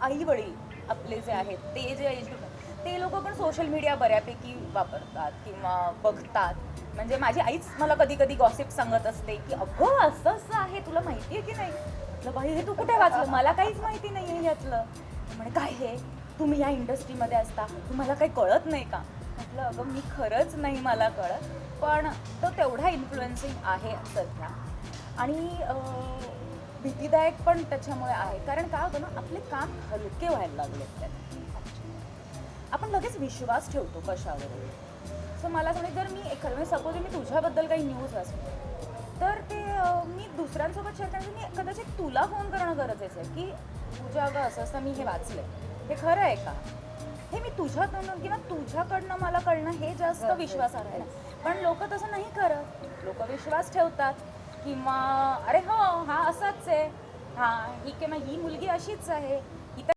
आई वडील आपले जे आहेत ते जे एज ग्रुप ते लोक पण सोशल मीडिया बऱ्यापैकी वापरतात किंवा बघतात. म्हणजे माझी आईच मला कधी कधी गॉसिप सांगत असते की अगं असं असं आहे, तुला माहिती आहे की नाही. म्हटलं बाई हे तू कुठे वाचलं, मला काहीच माहिती नाही आहे यातलं. म्हणे काय हे, तुम्ही या इंडस्ट्रीमध्ये असता, तुम्हाला काही कळत नाही का. म्हटलं अगं मी खरंच नाही मला कळत, पण तो तेवढा इन्फ्लुएन्सिंग आहे सध्या. आणि भीतीदायक पण त्याच्यामुळे आहे, कारण काय होतं ना आपले काम हलके व्हायला लागले त्यात. आपण लगेच विश्वास ठेवतो कशावर. सो मला सांगते जर मी एखाद्या सपोज मी तुझ्याबद्दल काही न्यूज वाचते तर ते मी दुसऱ्यांसोबत शेअर करण्यासाठी मी कदाचित तुला फोन करणं गरजेचं आहे की तुझ्या अगं असं असं मी हे वाचलंय, हे खरं आहे का. हे मी तुझ्याकडनं किंवा तुझ्याकडनं मला कळणं हे जास्त विश्वासार्ह आहे. पण लोक तसं नाही करत, लोक विश्वास ठेवतात किंवा अरे हो हा असाच आहे, हा ही किंवा ही मुलगी अशीच आहे,